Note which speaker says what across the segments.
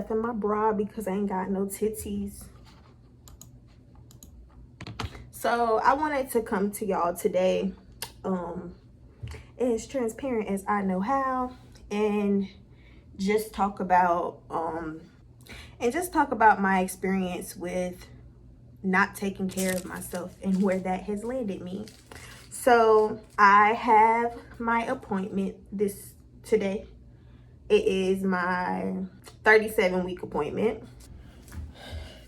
Speaker 1: stuff in my bra because I ain't got no titties. So I wanted to come to y'all today as transparent as I know how, and just talk about my experience with not taking care of myself and where that has landed me. So I have my appointment today. It is my 37-week appointment.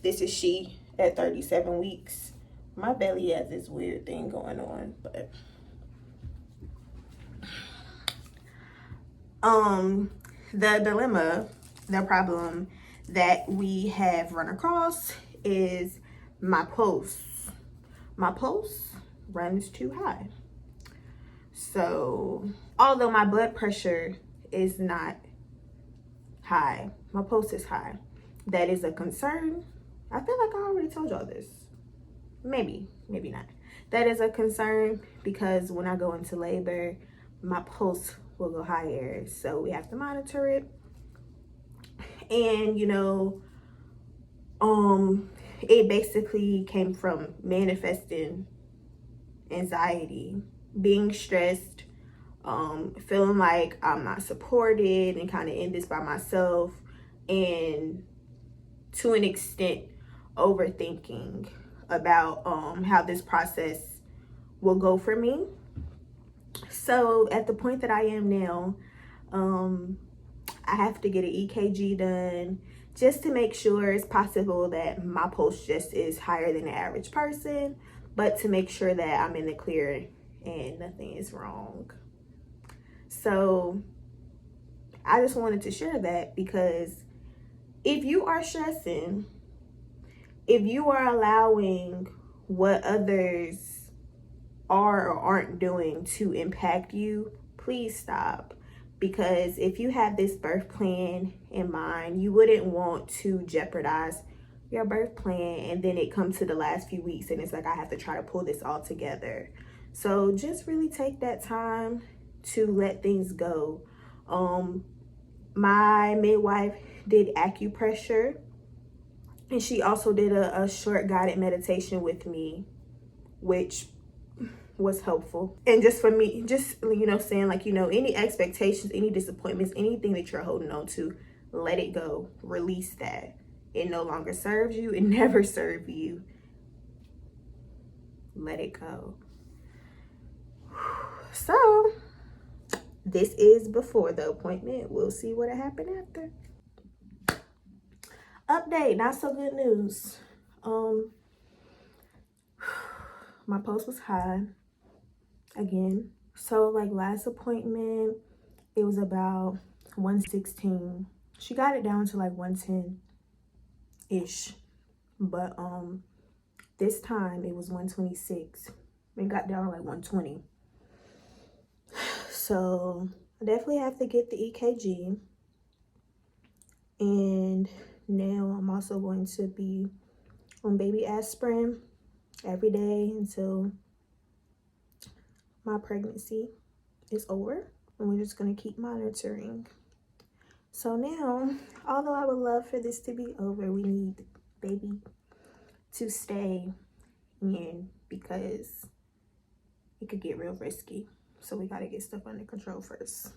Speaker 1: This is she at 37 weeks. My belly has this weird thing going on, but the problem that we have run across is my pulse. My pulse runs too high. So although my blood pressure is not high, my pulse is high. That is a concern. I feel like I already told y'all this. Maybe not. That is a concern because when I go into labor, my pulse will go higher. So we have to monitor it. And it basically came from manifesting anxiety, being stressed, feeling like I'm not supported and kind of in this by myself, and to an extent overthinking about how this process will go for me. So at the point that I am now, I have to get an EKG done just to make sure it's possible that my pulse just is higher than the average person, but to make sure that I'm in the clear and nothing is wrong. So I just wanted to share that, because if you are stressing, if you are allowing what others are or aren't doing to impact you, please stop. Because if you have this birth plan in mind, you wouldn't want to jeopardize your birth plan and then it comes to the last few weeks and it's like, I have to try to pull this all together. So just really take that time to let things go. My midwife did acupressure, and she also did a short guided meditation with me, which was helpful. And just for me, just saying like, any expectations, any disappointments, anything that you're holding on to, let it go. Release that. It no longer serves you. It never served you. Let it go. So this is before the appointment. We'll see what happened after. Update, not so good news. My pulse was high again. So like last appointment, it was about 116. She got it down to like 110-ish. But this time it was 126. It got down to like 120. So I definitely have to get the EKG. And now I'm also going to be on baby aspirin every day until my pregnancy is over. And we're just going to keep monitoring. So now, although I would love for this to be over, we need baby to stay in because it could get real risky. So we got to get stuff under control first.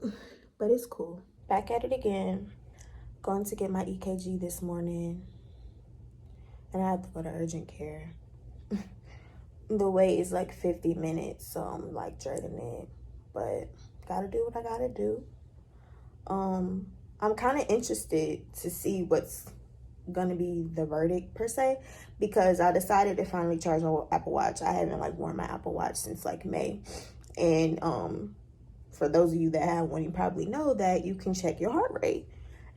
Speaker 1: But it's cool. Back at it again. Going to get my EKG this morning. And I have to go to urgent care. The wait is like 50 minutes, so I'm like dreading it. But gotta do what I gotta do. I'm kind of interested to see what's gonna be the verdict per se, because I decided to finally charge my Apple Watch. I haven't like worn my Apple Watch since like May. And for those of you that have one, you probably know that you can check your heart rate.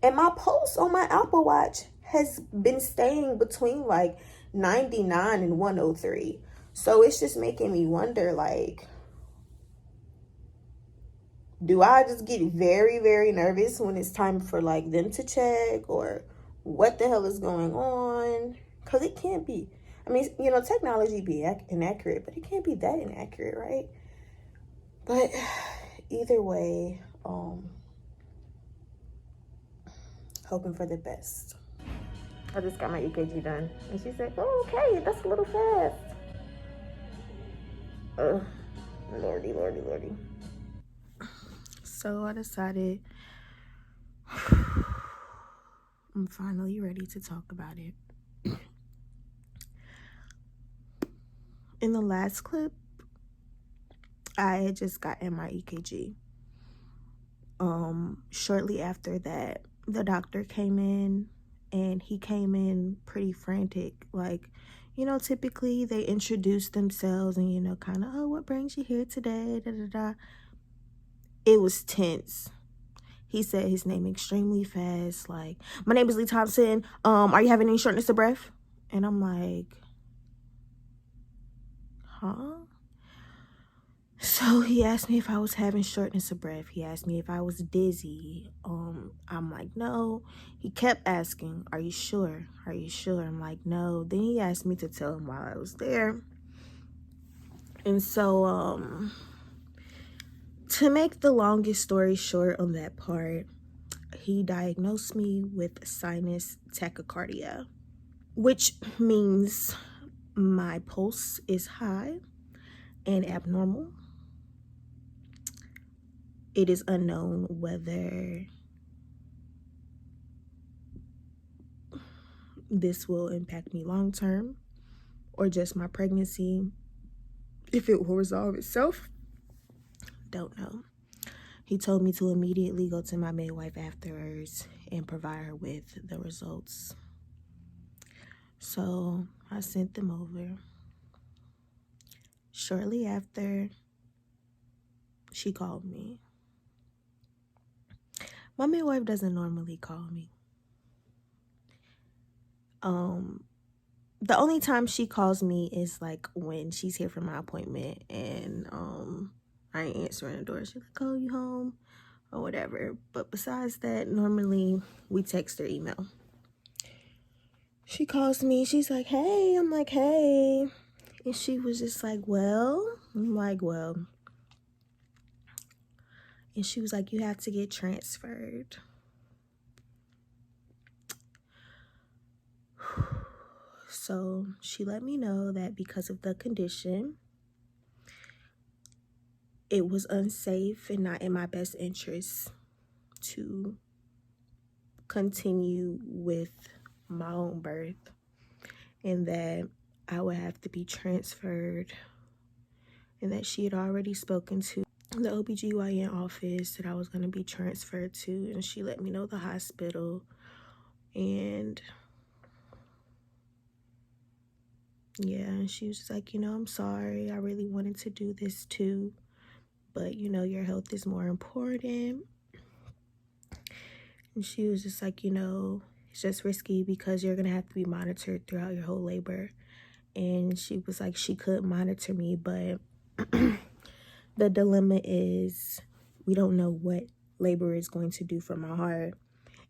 Speaker 1: And my pulse on my Apple Watch has been staying between like 99 and 103. So it's just making me wonder, like, do I just get very, very nervous when it's time for like them to check, or what the hell is going on? Because it can't be. I mean, technology be inaccurate, but it can't be that inaccurate, right? But either way, hoping for the best. I just got my EKG done, and she said, "Oh, okay, that's a little fast." Ugh, lordy, lordy, lordy. So I decided I'm finally ready to talk about it. In the last clip, I had just gotten my EKG. Shortly after that, the doctor came in, and he came in pretty frantic. Like, typically they introduce themselves and, kind of, "Oh, what brings you here today? Da, da, da." It was tense. He said his name extremely fast. Like, "My name is Lee Thompson. Are you having any shortness of breath?" And I'm like, huh? So he asked me if I was having shortness of breath. He asked me if I was dizzy. I'm like, no. He kept asking, "Are you sure? Are you sure?" I'm like, no. Then he asked me to tell him while I was there. And so, to make the longest story short on that part, he diagnosed me with sinus tachycardia, which means my pulse is high and abnormal. It is unknown whether this will impact me long term or just my pregnancy. If it will resolve itself, don't know. He told me to immediately go to my midwife afterwards and provide her with the results. So I sent them over. Shortly after, she called me. My midwife doesn't normally call me. The only time she calls me is like when she's here for my appointment and I ain't answering the door. She's like, "Oh, you home?" or whatever. But besides that, normally we text or email. She calls me. She's like, "Hey." I'm like, "Hey." And she was just like, "Well." I'm like, "Well." And she was like, "You have to get transferred." So she let me know that because of the condition, it was unsafe and not in my best interest to continue with my own birth, and that I would have to be transferred, and that she had already spoken to the OBGYN office that I was going to be transferred to, and she let me know the hospital. And yeah, and she was just like, "I'm sorry, I really wanted to do this too, but your health is more important." And she was just like, "It's just risky because you're going to have to be monitored throughout your whole labor." And she was like, she could monitor me, but the dilemma is we don't know what labor is going to do for my heart.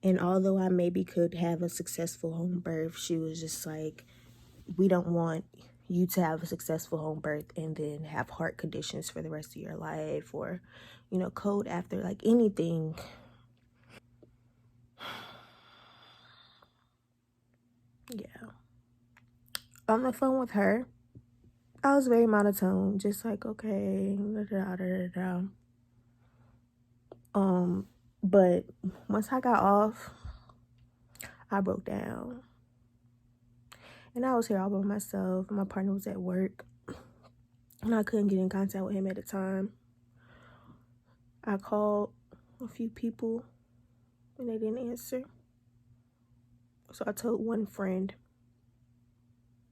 Speaker 1: And although I maybe could have a successful home birth, she was just like, "We don't want you to have a successful home birth and then have heart conditions for the rest of your life, or code after, like, anything." Yeah. On the phone with her, I was very monotone, just like, "Okay, da da da da da." But once I got off, I broke down. And I was here all by myself. My partner was at work, and I couldn't get in contact with him at the time. I called a few people, and they didn't answer. So I told one friend,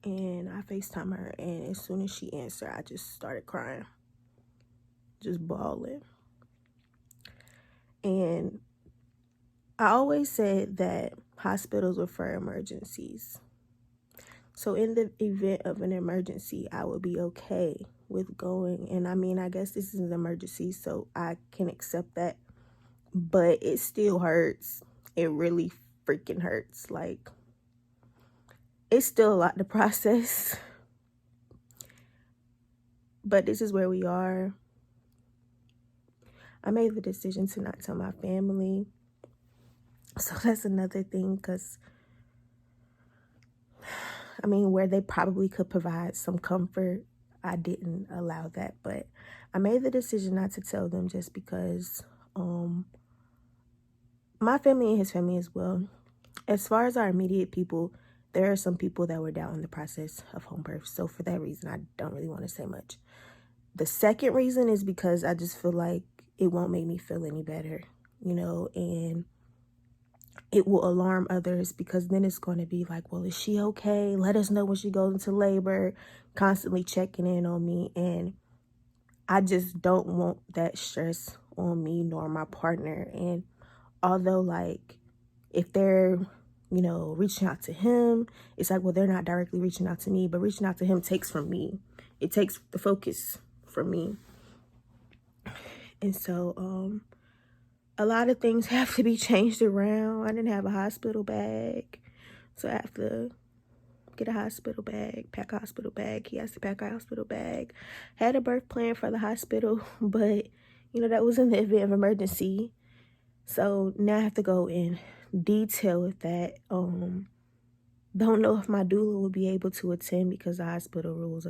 Speaker 1: and I FaceTimed her, and as soon as she answered, I just started crying, just bawling. And I always said that hospitals were for emergencies. So in the event of an emergency, I would be okay with going. And I mean, I guess this is an emergency, so I can accept that. But it still hurts. It really freaking hurts. Like, it's still a lot to process. But this is where we are. I made the decision to not tell my family. So that's another thing, because I mean, where they probably could provide some comfort, I didn't allow that. But I made the decision not to tell them, just because my family and his family as well. As far as our immediate people, there are some people that were down in the process of home birth. So for that reason, I don't really want to say much. The second reason is because I just feel like it won't make me feel any better, and it will alarm others, because then it's going to be like, well, is she okay? Let us know when she goes into labor, constantly checking in on me. And I just don't want that stress on me nor my partner. And although, like, if they're, reaching out to him, it's like, well, they're not directly reaching out to me, but reaching out to him takes from me. It takes the focus from me. And so, a lot of things have to be changed around. I didn't have a hospital bag, so I have to get a hospital bag, pack a hospital bag. He has to pack a hospital bag. Had a birth plan for the hospital, but, that was in the event of emergency. So now I have to go in detail with that. Don't know if my doula will be able to attend, because the hospital rules.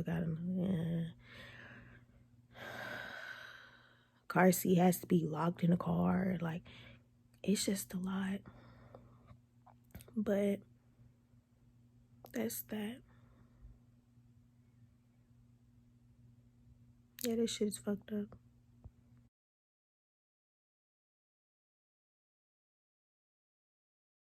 Speaker 1: Car seat has to be locked in the car. Like, it's just a lot. But that's that. Yeah, this shit's fucked up.